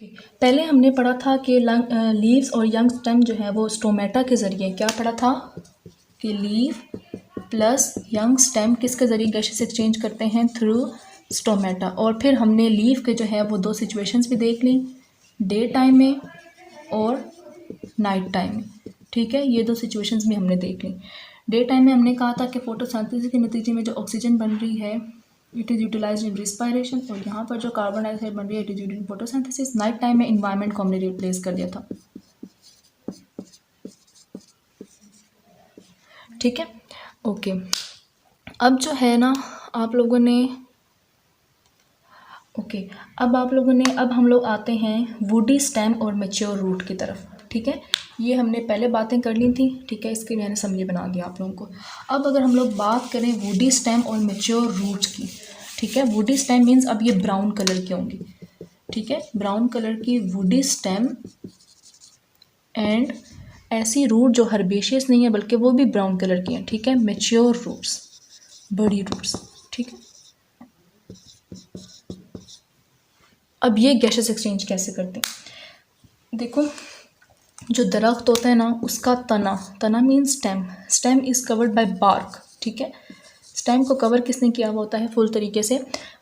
पहले हमने पढ़ा था कि लीव्स और यंग स्टेम जो है वो स्टोमेटा के ज़रिए, क्या पढ़ा था कि लीव प्लस यंग स्टेम किसके ज़रिए गैसेस एक्सचेंज करते हैं, थ्रू स्टोमेटा। और फिर हमने लीव के जो है वो दो सिचुएशंस भी देख ली, डे टाइम में और नाइट टाइम में। ठीक है, ये दो सिचुएशंस भी हमने देख ली। डे टाइम में हमने कहा था कि फोटोसिंथेसिस के नतीजे में जो ऑक्सीजन बन रही है it is utilize in respiration, और यहाँ पर जो कार्बन डाइऑक्साइड बन रही है it is utilize in photosynthesis. Night time में इन्वायरमेंट को हमने रिप्लेस कर दिया था। ठीक है, ओके। अब जो है ना आप लोगों ने अब हम लोग आते हैं वुडी स्टेम और मैच्योर रूट की तरफ। ठीक है, ये हमने पहले बातें कर ली थी। ठीक है, इसके मैंने समझे बना दिया आप लोगों को। अब अगर हम लोग बात करें वुडी स्टेम और मैच्योर रूट की, ठीक है, वुडी स्टेम मीन्स अब ये ब्राउन कलर की होंगी। ठीक है, ब्राउन कलर की वुडी स्टेम एंड ऐसी रूट जो हर्बेशियस नहीं है बल्कि वो भी ब्राउन कलर की हैं। ठीक है, मैच्योर रूट्स, बड़ी रूट्स। ठीक है, अब ये गैसेस एक्सचेंज कैसे करते हैं, देखो जो दरख्त होता है ना उसका तना means stem is covered by bark. ठीक है, स्टेम को कवर किसने किया हुआ होता है फुल तरीके से,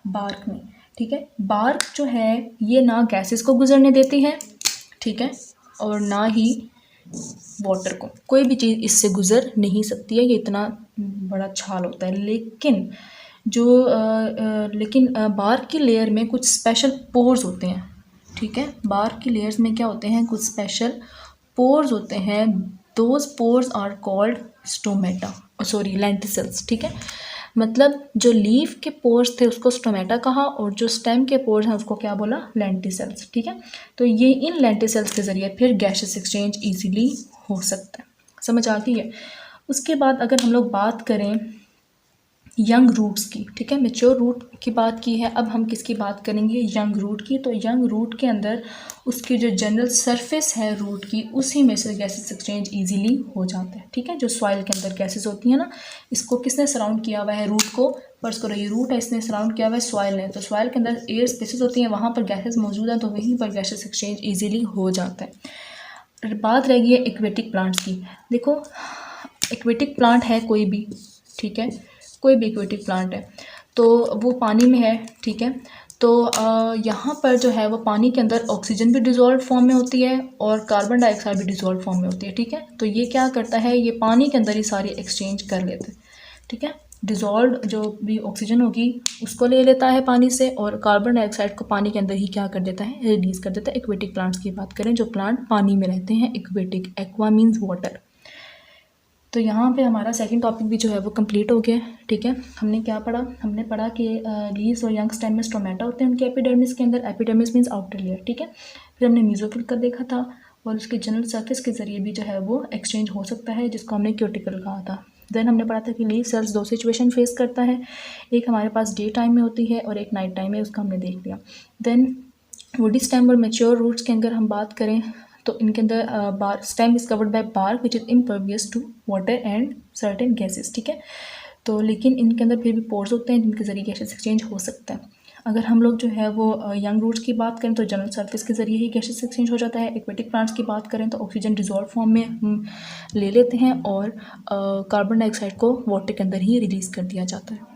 बार्क में। ठीक है, बार्क जो है ये ना गैसेस को गुजरने देती है, ठीक है, और ना ही वाटर को, कोई भी चीज़ इससे गुजर नहीं सकती है, ये इतना बड़ा छाल होता है। लेकिन बार्क की लेयर में कुछ स्पेशल पोर्स होते हैं। ठीक है, बार्क की लेयर्स में क्या होते हैं, कुछ स्पेशल पोर्स होते हैं। Those pores are called lenticels. ठीक है, मतलब जो लीफ के पोर्स थे उसको स्टोमेटा कहा और जो स्टेम के पोर्स हैं उसको क्या बोला, लेंटिसल्स। ठीक है, तो ये इन लेंटिसल्स के ज़रिए फिर गैसेस एक्सचेंज ईजीली हो सकता है। समझ आ गई है। उसके बाद अगर हम लोग बात करें यंग रूट्स की, ठीक है, मैच्योर रूट की बात की है, अब हम किसकी बात करेंगे, यंग रूट की। तो यंग रूट के अंदर उसकी जो जनरल सरफेस है रूट की उसी में से गैसेस एक्सचेंज इजीली हो जाता है। ठीक है, जो सॉइल के अंदर गैसेस होती हैं ना, इसको किसने सराउंड किया हुआ है, रूट को। फर्स्ट करो ये रूट है, इसने सराउंड किया हुआ है सॉइल ने, तो सॉइल के अंदर एयर स्पेसेस होती हैं, वहाँ पर गैसेस मौजूद हैं, तो वहीं पर गैसेस एक्सचेंज ईजीली हो जाता है। बात रह गई है एक्वेटिक प्लांट्स की। देखो एक्वेटिक प्लांट है कोई भी, ठीक है, कोई भी एक्वेटिक प्लांट है तो वो पानी में है। ठीक है, तो यहाँ पर जो है वो पानी के अंदर ऑक्सीजन भी डिज़ोल्व फॉर्म में होती है और कार्बन डाइऑक्साइड भी डिज़ोल्व फॉर्म में होती है। ठीक है, तो ये क्या करता है, ये पानी के अंदर ही सारी एक्सचेंज कर लेते हैं। ठीक है, डिज़ोल्व जो भी ऑक्सीजन होगी उसको ले लेता है पानी से और कार्बन डाइऑक्साइड को पानी के अंदर ही क्या कर देता है, रिलीज़ कर देता है। एक्वेटिक प्लांट्स की बात करें, जो प्लांट पानी में रहते हैं, एक्वेटिक, एक्वा मीन्स वाटर। तो यहाँ पे हमारा सेकंड टॉपिक भी जो है वो कंप्लीट हो गया है। ठीक है, हमने क्या पढ़ा, हमने पढ़ा कि लीव्स और यंग स्टेम में स्टोमेटा होते हैं उनके एपिडर्मिस के अंदर, एपिडर्मिस मीन्स आउटर लेयर। ठीक है, फिर हमने मेसोफिल का देखा था और उसके जनरल सरफेस के ज़रिए भी जो है वो एक्सचेंज हो सकता है, जिसको हमने क्यूटिकल कहा था। देन हमने पढ़ा था कि लीव सेल्स दो सिचुएशन फेस करता है, एक हमारे पास डे टाइम में होती है और एक नाइट टाइम में, उसका हमने देख लिया। देन वुडी स्टेम और मैच्योर रूट्स के अंदर हम बात करें तो इनके अंदर stem is covered by bark which is impervious to water and certain gases. ठीक है, तो लेकिन इनके अंदर फिर भी पोर्स होते हैं जिनके ज़रिए गैसेस एक्सचेंज हो सकता है। अगर हम लोग जो है वो यंग रूट्स की बात करें तो जनरल सरफेस के ज़रिए ही गैसेस एक्सचेंज हो जाता है। एक्वेटिक प्लांट्स की बात करें तो ऑक्सीजन डिजॉल्व फॉर्म में हम ले लेते हैं और कार्बन डाइऑक्साइड को वाटर के अंदर ही रिलीज़ कर दिया जाता है।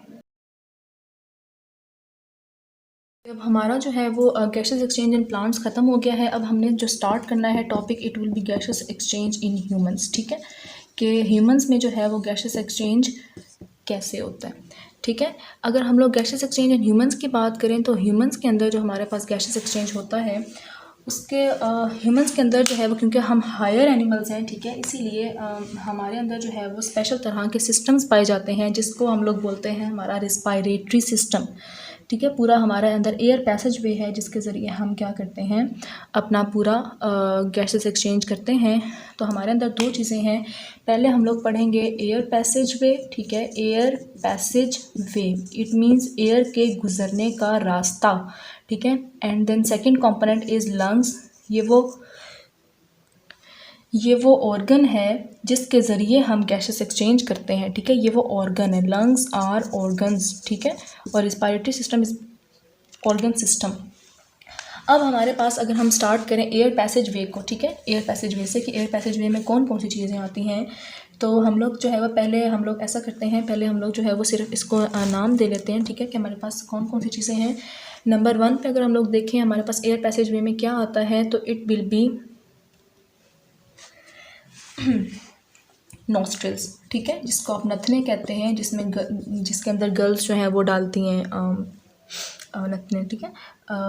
अब हमारा जो है वो गैसेस एक्सचेंज इन प्लांट्स ख़त्म हो गया है। अब हमने जो स्टार्ट करना है topic, it will be gases exchange in humans. ठीक है, कि ह्यूमंस में जो है वो गैसेस एक्सचेंज कैसे होता है। ठीक है, अगर हम लोग गैसेस एक्सचेंज इन ह्यूमंस की बात करें तो ह्यूमंस के अंदर जो हमारे पास गैसेस एक्सचेंज होता है उसके ह्यूमंस के अंदर जो है वो, क्योंकि हम हायर एनिमल्स हैं, ठीक है, इसीलिए हमारे अंदर जो है वो स्पेशल तरह के सिस्टम्स पाए जाते हैं जिसको हम लोग बोलते हैं हमारा रिस्पायरेटरी सिस्टम। ठीक है, पूरा हमारे अंदर एयर पैसेज वे है जिसके ज़रिए हम क्या करते हैं, अपना पूरा गैसेस एक्सचेंज करते हैं। तो हमारे अंदर दो चीज़ें हैं, पहले हम लोग पढ़ेंगे एयर पैसेज वे। ठीक है, air passage way it means air के गुज़रने का रास्ता। ठीक है, and then second component is lungs. ये वो ऑर्गन है जिसके ज़रिए हम गैसेस एक्सचेंज करते हैं। ठीक है, ये वो ऑर्गन है, लंग्स आर ऑर्गन्स। ठीक है, और respiratory system is organ system. अब हमारे पास अगर हम स्टार्ट करें एयर पैसेज वे को, ठीक है, एयर पैसेज वे से कि एयर पैसेज वे में कौन कौन सी चीज़ें आती हैं, तो हम लोग जो है वो पहले हम लोग ऐसा करते हैं, पहले हम लोग जो है वो सिर्फ इसको नाम दे लेते हैं, ठीक है, कि हमारे पास कौन कौन सी चीज़ें हैं। नंबर 1 पे अगर हम लोग देखें हमारे पास एयर पैसेज वे में क्या आता है, तो इट विल बी नॉस्ट्रल्स, ठीक है, जिसको आप नथने कहते हैं, जिसके अंदर गर्ल्स जो हैं वो डालती हैं नथने, ठीक है,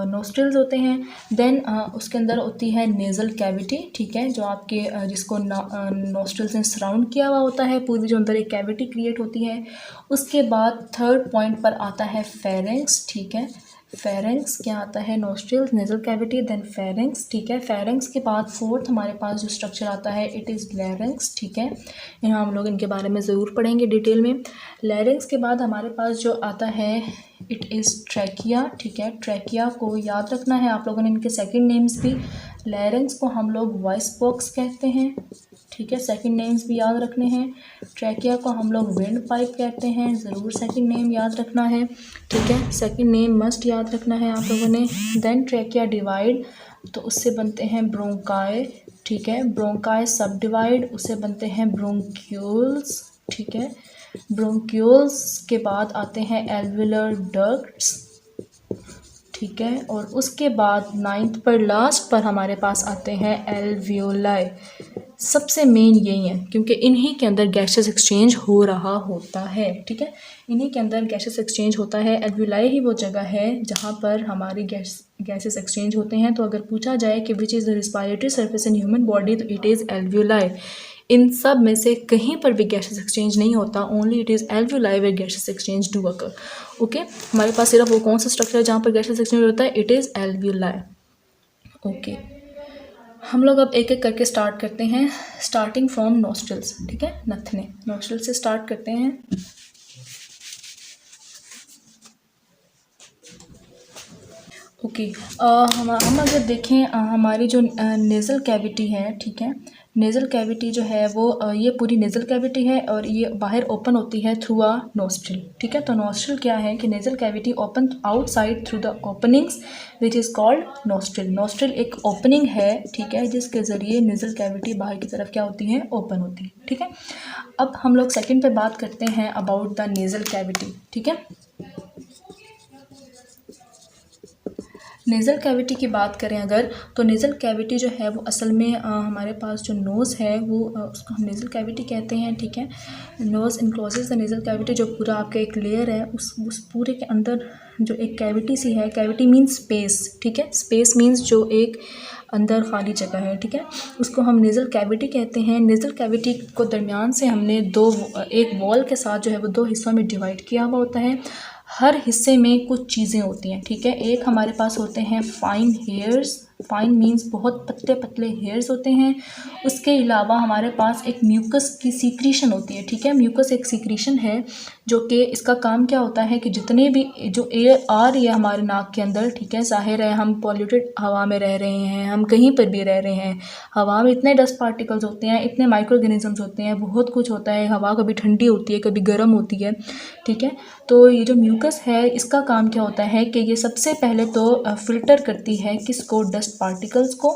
नोस्ट्रल्स होते हैं। देन उसके अंदर होती है नेज़ल कैविटी, ठीक है, जो आपके जिसको नोस्ट्रल्स ने सराउंड किया हुआ होता है, पूरी जो अंदर एक कैविटी क्रिएट होती है। उसके बाद थर्ड पॉइंट पर आता है फेरेंक्स, ठीक है, फेरेंक्स क्या आता है, nostrils, nasal cavity, then pharynx, ठीक है। फेरेंक्स के बाद फोर्थ हमारे पास जो स्ट्रक्चर आता है इट इज़ लैरिंक्स, ठीक है, यहाँ हम लोग इनके बारे में ज़रूर पढ़ेंगे डिटेल में। लैरिंक्स के बाद हमारे पास जो आता है इट इज़ ट्रैकिया, ठीक है, ट्रैकिया को याद रखना है आप लोगों ने, इनके सेकंड नेम्स भी, लैरिंक्स को हम लोग वॉइस बॉक्स कहते हैं, ठीक है, सेकंड नेम्स भी याद रखने हैं। ट्रैकिया को हम लोग विंड पाइप कहते हैं, ज़रूर सेकंड नेम याद रखना है, ठीक है, सेकंड नेम मस्ट याद रखना है आप लोगों ने। देन ट्रैकिया डिवाइड, तो उससे बनते हैं ब्रोंकाई, ठीक है, ब्रोंकाई सब डिवाइड, उससे बनते हैं ब्रोंक्यूल्स, ठीक है, ब्रोंक्यूल्स के बाद आते हैं एल्विलर डक्ट्स, ठीक है, और उसके बाद 9th पर लास्ट पर हमारे पास आते हैं एल्वियोलाई। सबसे मेन यही है क्योंकि इन्हीं के अंदर गैसेस एक्सचेंज हो रहा होता है, ठीक है, इन्हीं के अंदर गैसेस एक्सचेंज होता है। एल्वियोलाई ही वो जगह है जहाँ पर हमारी गैसेस एक्सचेंज होते हैं। तो अगर पूछा जाए कि which is the respiratory surface in human body, तो इट इज़ एल्वियोलाई। इन सब में से कहीं पर भी गैसेस एक्सचेंज नहीं होता, only it is alveoli where gases exchange do occur. Okay, हमारे पास सिर्फ वो कौन सा स्ट्रक्चर है जहाँ पर गैसेस एक्सचेंज होता है, इट इज़ एल्वियोलाई। ओके, हम लोग अब एक एक करके स्टार्ट करते हैं, स्टार्टिंग फ्रॉम नोस्ट्रल्स, ठीक है, नथने, नोस्ट्रल से स्टार्ट करते हैं। ओके, हम अगर देखें हमारी जो नेज़ल कैविटी है, ठीक है, नेज़ल कैविटी जो है वो ये पूरी नेज़ल कैविटी है और ये बाहर ओपन होती है थ्रू अ नोस्ट्रल, ठीक है। तो नोस्ट्रल क्या है कि nasal cavity open outside through the openings which is called nostril. Nostril एक ओपनिंग है, ठीक है, जिसके ज़रिए नेज़ल कैविटी बाहर की तरफ क्या होती है, ओपन होती है, ठीक है। अब हम लोग सेकेंड पे बात करते हैं अबाउट द नेज़ल कैविटी, ठीक है। नेज़ल कैविटी की बात करें अगर, तो नेज़ल कैविटी जो है वो असल में हमारे पास जो नोज़ है वो उसको हम नेज़ल कैविटी कहते हैं, ठीक है। नोज़ इनक्लोजेस द नेज़ल कैविटी, जो पूरा आपका एक लेयर है उस पूरे के अंदर जो एक कैविटी सी है, कैविटी मीन्स स्पेस, ठीक है, स्पेस मीन्स जो एक अंदर खाली जगह है, ठीक है, उसको हम नेज़ल कैविटी कहते हैं। नेज़ल कैविटी को दरमियान से हमने एक वॉल के साथ जो है वो 2 हिस्सों में डिवाइड किया हुआ होता है। हर हिस्से में कुछ चीज़ें होती हैं, ठीक है। एक हमारे पास होते हैं फाइन हेयर्स, फाइन मीन्स बहुत पतले पतले हेयर्स होते हैं। उसके अलावा हमारे पास एक म्यूकस की सीक्रीशन होती है, ठीक है। म्यूकस एक सीक्रीशन है जो कि इसका काम क्या होता है कि जितने भी जो एयर आ रही है हमारे नाक के अंदर, ठीक है, ज़ाहिर है हम पॉल्यूटेड हवा में रह रहे हैं, हम कहीं पर भी रह रहे हैं, हवा में इतने डस्ट पार्टिकल्स होते हैं, इतने माइक्रो ऑर्गेनिजम्स होते हैं, बहुत कुछ होता है, हवा कभी ठंडी होती है, कभी गर्म होती है, ठीक है। तो ये जो म्यूकस है इसका काम क्या होता है कि ये सबसे पहले तो फ़िल्टर करती है किसको, डस्ट पार्टिकल्स को,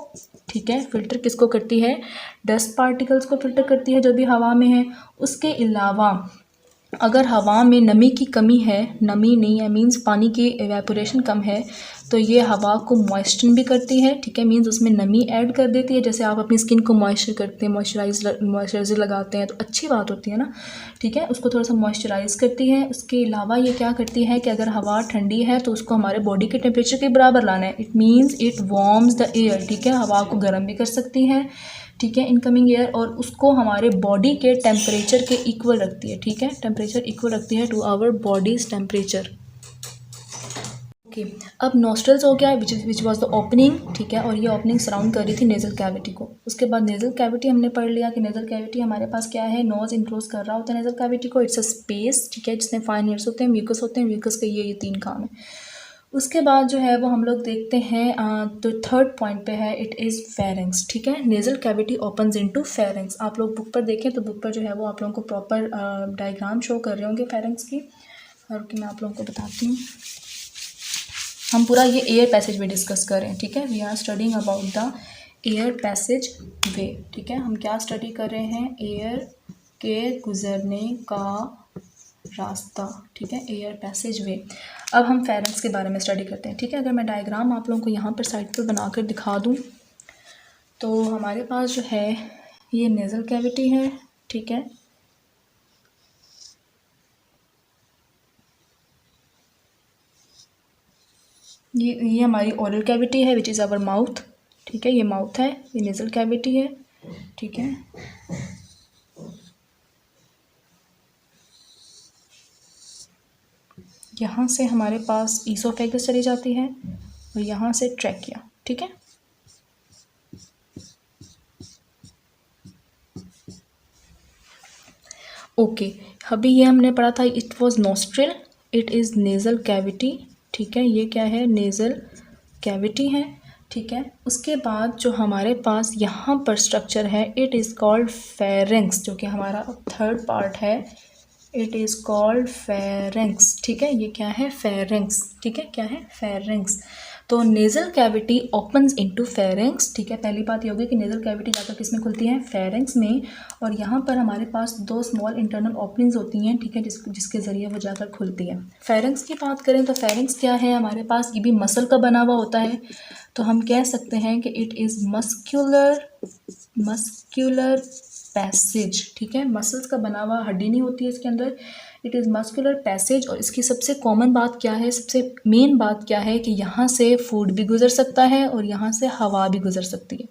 ठीक है। फ़िल्टर किसको करती है, डस्ट पार्टिकल्स को फ़िल्टर करती है जो भी हवा में है। उसके अलावा अगर हवा में नमी की कमी है, नमी नहीं है मीन्स पानी की एवेपोरेशन कम है, तो ये हवा को मॉइस्चन भी करती है, ठीक है, मीन्स उसमें नमी ऐड कर देती है। जैसे आप अपनी स्किन को मॉइस्चर करते हैं, मॉइस्चराइज़र लगाते हैं तो अच्छी बात होती है ना, ठीक है, उसको थोड़ा सा मॉइस्चराइज़ करती है। उसके अलावा ये क्या करती है कि अगर हवा ठंडी है तो उसको हमारे बॉडी के टेम्परेचर के बराबर लाना है, it means it warms the air, ठीक है, हवा को गर्म भी कर सकती है, ठीक है, इनकमिंग एयर, और उसको हमारे बॉडी के टेम्परेचर के इक्वल रखती है, ठीक है, टेम्परेचर इक्वल रखती है to our body's temperature. Okay, अब नॉस्ट्रल्स हो गया विच वाज द ओपनिंग, ठीक है, और ये ओपनिंग सराउंड कर रही थी नेज़ल कैविटी को। उसके बाद नेज़ल कैविटी हमने पढ़ लिया कि नेज़ल कैविटी हमारे पास क्या है, नोज़ इनक्लोज कर रहा होता है नेज़ल कैविटी को, इट्स अ स्पेस, ठीक है, जिसमें फाइन हेयर्स होते हैं, म्यूकस होते हैं, म्यूकस के ये 3 काम है। उसके बाद जो है वो हम लोग देखते हैं तो थर्ड पॉइंट पे है इट इज़ फेरेंक्स, ठीक है। Nasal cavity opens into pharynx. आप लोग बुक पर देखें तो बुक पर जो है वो आप लोगों को प्रॉपर डायग्राम शो कर रहे होंगे फेरेंक्स की, और कि मैं आप लोगों को बताती हूँ। हम पूरा ये एयर पैसेज वे डिस्कस कर रहे हैं, ठीक है। We are studying about the air passage way, ठीक है। हम क्या स्टडी कर रहे हैं, एयर के गुजरने का रास्ता, ठीक है, एयर पैसेज वे। अब हम फेरेंक्स के बारे में स्टडी करते हैं, ठीक है। अगर मैं डायग्राम आप लोगों को यहाँ पर साइड पर बनाकर दिखा दूँ तो हमारे पास जो है ये नेज़ल कैविटी है, ठीक है। ये हमारी ओरल कैविटी है विच इज़ आवर माउथ, ठीक है। ये माउथ है, ये नेज़ल कैविटी है, ठीक है। यहाँ से हमारे पास ईसोफेगस चली जाती है और यहाँ से ट्रैकिया, ठीक है। ओके, अभी ये हमने पढ़ा था, it was nostril, it is nasal cavity, ठीक है। ये क्या है, नेज़ल कैविटी है, ठीक है। उसके बाद जो हमारे पास यहाँ पर स्ट्रक्चर है, इट इज़ कॉल्ड फेरेंक्स, जो कि हमारा थर्ड पार्ट है। इट इज़ कॉल्ड फेरेंक्स, ठीक है। ये क्या है, फेरेंक्स, ठीक है। क्या है, फेरेंक्स। तो nasal cavity opens into pharynx, ठीक है। पहली बात ये होगी कि नेज़ल कैविटी जाकर किस में खुलती है, फेरेंक्स में। और यहाँ पर हमारे पास दो स्मॉल इंटरनल ओपनिंग्स होती हैं, ठीक है, जिसके ज़रिए वो जाकर खुलती है। फेरेंक्स की बात करें तो फेरेंक्स क्या है हमारे पास, ये भी मसल का बना हुआ होता है। तो हम कह सकते हैं कि इट इज़ मस्क्यूलर पैसेज, ठीक है। मसल्स का बना हुआ, हड्डी नहीं होती है इसके अंदर। It is muscular passage. और इसकी सबसे कॉमन बात क्या है, सबसे मेन बात क्या है कि यहाँ से फूड भी गुजर सकता है और यहाँ से हवा भी गुजर सकती है,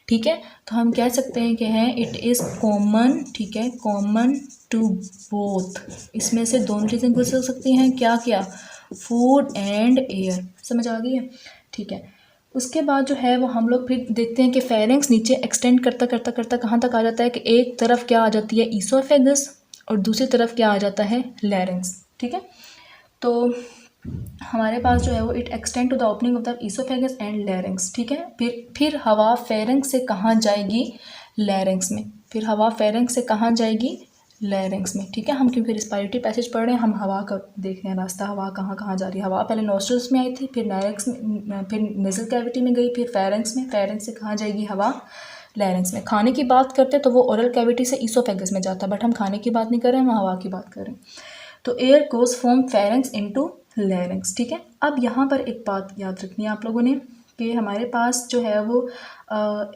ठीक है। तो हम कह सकते हैं कि है इट इज़ कॉमन, ठीक है, कॉमन टू बोथ। इसमें से दोनों चीज़ें गुजर सकती हैं, क्या क्या, फूड एंड एयर। समझ आ गई है, ठीक है। उसके बाद जो है वो हम लोग फिर देखते हैं कि फेरेंक्स नीचे एक्सटेंड करता करता करता कहाँ तक आ जाता है कि एक तरफ क्या आ जाती है, ईसोफेगस, और दूसरी तरफ क्या आ जाता है, लैरिंक्स, ठीक है। तो हमारे पास जो है वो it extend to the opening of the oesophagus and larynx, ठीक है। फिर हवा फेरेंक्स से कहाँ जाएगी, लैरिंक्स में। फिर हवा फेरेंक्स से कहाँ जाएगी, लैरिंक्स में, ठीक है। हम क्योंकि रिस्पायरेटरी पैसेज पढ़ रहे हैं, हम हवा का देख रहे हैं रास्ता, हवा कहाँ कहाँ जा रही है। हवा पहले नोस्ट्रल्स में आई थी, फिर लैरिंक्स में, फिर नेज़ल कैविटी में गई, फिर फेरेंक्स में। फेरेंक्स से कहाँ जाएगी हवा, लैरिंक्स में। खाने की बात करते तो वो ओरल कैविटी से ईसोफेगस में जाता, बट हम खाने की बात नहीं कर रहे हैं, हम हवा की बात कर रहे हैं। तो air goes from pharynx into larynx, ठीक है। अब यहाँ पर एक बात याद रखनी है आप लोगों ने कि हमारे पास जो है वो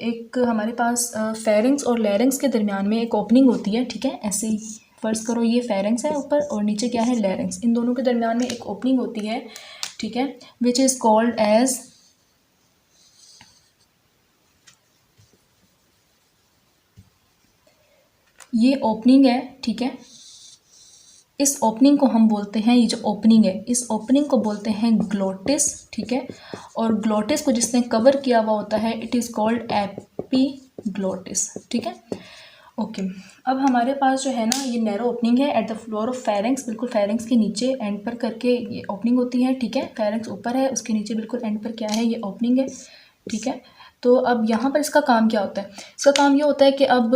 एक हमारे पास फेरेंक्स और लैरिंक्स के दरमियान में एक ओपनिंग होती है, ठीक है। ऐसे ही फर्ज करो ये फेरेंक्स है ऊपर और नीचे क्या है, लैरिंक्स। इन दोनों के दरमियान में एक ओपनिंग होती है, ठीक है, विच इज़ कॉल्ड एज, ये ओपनिंग है, ठीक है। इस ओपनिंग को हम बोलते हैं, ये जो ओपनिंग है इस ओपनिंग को बोलते हैं ग्लोटिस, ठीक है। और ग्लोटिस को जिसने कवर किया हुआ होता है इट इज़ कॉल्ड एपीग्लोटिस, ठीक है। ओके, अब हमारे पास जो है ना ये नैरो ओपनिंग है at the floor of pharynx, बिल्कुल फेरेंक्स के नीचे एंड पर करके ये ओपनिंग होती है, ठीक है। फेरेंक्स ऊपर है, उसके नीचे बिल्कुल एंड पर क्या है, ये ओपनिंग है, ठीक है। तो अब यहाँ पर इसका काम क्या होता है, इसका काम ये होता है कि अब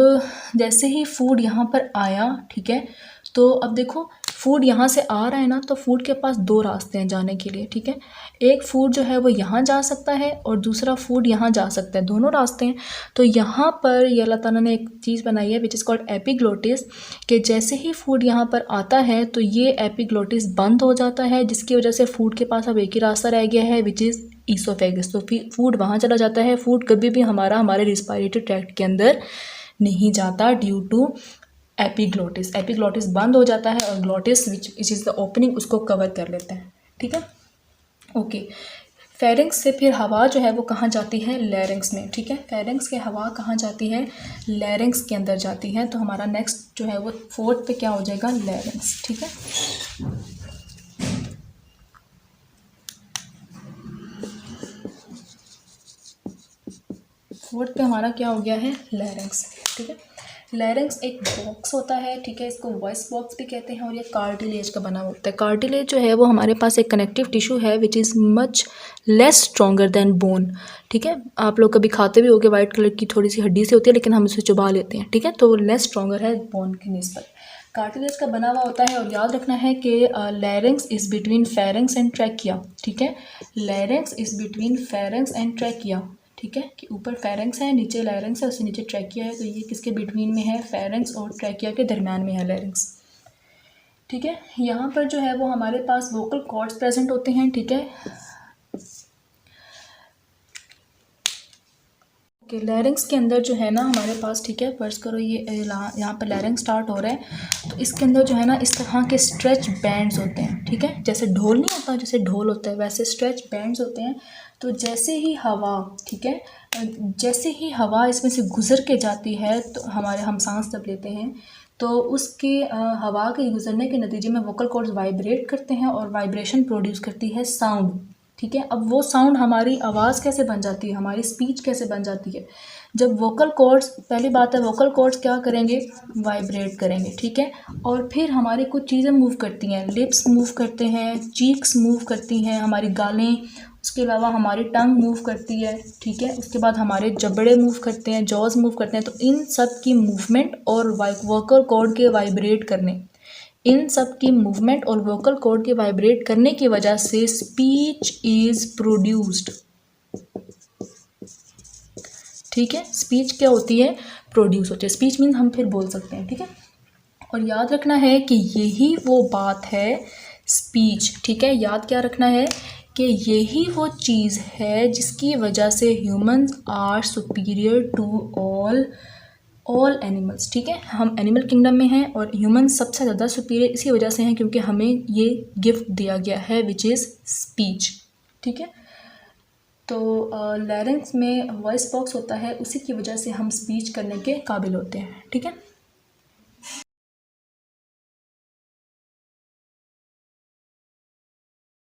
जैसे ही फूड यहाँ पर आया, ठीक है, तो अब देखो फूड यहाँ से आ रहा है ना, तो फूड के पास दो रास्ते हैं जाने के लिए, ठीक है। एक फूड जो है वो यहाँ जा सकता है और दूसरा फूड यहाँ जा सकता है, दोनों रास्ते हैं। तो यहाँ पर ये अल्लाह ताला ने एक चीज़ बनाई है विच इज़ कॉल्ड एपीग्लोटिस, कि जैसे ही फूड यहाँ पर आता है तो ये एपीग्लोटिस बंद हो जाता है, जिसकी वजह से फूड के पास अब एक ही रास्ता रह गया है विच इज़ ईसोफेगस। तो फिर फूड वहाँ चला जाता है, फूड कभी भी हमारे रिस्पायरेटरी ट्रैक्ट के अंदर नहीं जाता ड्यू टू एपीग्लोटिस। एपीग्लोटिस बंद हो जाता है और glottis which is the opening उसको कवर कर लेता है, ठीक है। ओके, फेरेंक्स से फिर हवा जो है वो कहाँ जाती है, लैरिंक्स में, ठीक है। फेरेंक्स के हवा कहाँ जाती है, लैरिंक्स के अंदर जाती है। तो हमारा नेक्स्ट जो है वो फोर्थ पे क्या हो जाएगा, लैरिंक्स, ठीक है। फोर्थ पे हमारा क्या हो गया है, लैरिंक्स, ठीक है। लैरिंक्स एक बॉक्स होता है, ठीक है, इसको वॉइस बॉक्स भी कहते हैं और ये कार्टिलेज का बना होता है। कार्टिलेज जो है वो हमारे पास एक कनेक्टिव टिश्यू है which is much less stronger than bone, ठीक है। आप लोग कभी खाते भी होगे, वाइट कलर की थोड़ी सी हड्डी से होती है लेकिन हम इसे चबा लेते हैं, ठीक है। तो वो लेस स्ट्रॉन्गर है बोन की निस्बत। कार्टिलेज का बना हुआ होता है और याद रखना है कि larynx is between pharynx and trachea, ठीक है। Larynx is between pharynx and trachea, ठीक है, कि ऊपर फेरेंक्स है, नीचे लैरिंक्स है, उससे नीचे ट्रैकिया है, तो ये किसके बिटवीन में है, फेरेंक्स और ट्रैकिया के दरमियान में है लैरिंक्स, ठीक है। यहाँ पर जो है वो हमारे पास वोकल कॉर्ड्स प्रेजेंट होते हैं, ठीक है। कि लैरिंक्स के अंदर जो है ना हमारे पास, ठीक है, फर्ज करो ये यहाँ पर लैरिंक्स स्टार्ट हो रहा है, तो इसके अंदर जो है ना इस तरह के स्ट्रेच बैंड्स होते हैं, ठीक है। जैसे ढोल नहीं होता, जैसे ढोल होता है वैसे स्ट्रेच बैंड्स होते हैं। तो जैसे ही हवा, ठीक है, जैसे ही हवा इसमें से गुजर के जाती है तो हम सांस जब लेते हैं तो उसके हवा के गुजरने के नतीजे में वोकल कॉर्ड्स वाइब्रेट करते हैं और वाइब्रेशन प्रोड्यूस करती है साउंड, ठीक है। अब वो साउंड हमारी आवाज़ कैसे बन जाती है, हमारी स्पीच कैसे बन जाती है, जब वोकल कॉर्ड्स, पहली बात है वोकल कॉर्ड्स क्या करेंगे, वाइब्रेट करेंगे, ठीक है। और फिर हमारी कुछ चीज़ें मूव करती हैं, लिप्स मूव करते हैं, चीक्स मूव करती हैं, हमारी गालें, उसके अलावा हमारी टंग मूव करती है, ठीक है। उसके बाद हमारे जबड़े मूव करते हैं, जॉज मूव करते हैं। तो इन सब की मूवमेंट और वोकल कॉर्ड के वाइब्रेट करने, इन सब की मूवमेंट और वोकल कॉर्ड के वाइब्रेट करने की वजह से स्पीच इज प्रोड्यूस्ड, ठीक है। स्पीच क्या होती है, प्रोड्यूस होती है। स्पीच मीन हम फिर बोल सकते हैं, ठीक है। और याद रखना है कि यही वो बात है स्पीच, ठीक है। याद क्या रखना है कि यही वो चीज़ है जिसकी वजह से humans are superior to all animals, ठीक है। हम एनिमल किंगडम में हैं और ह्यूमन सबसे ज़्यादा सुपीरियर इसी वजह से हैं क्योंकि हमें ये गिफ्ट दिया गया है विच इज़ स्पीच, ठीक है। तो लैरिंक्स में वॉइस बॉक्स होता है, उसी की वजह से हम स्पीच करने के काबिल होते हैं, ठीक है।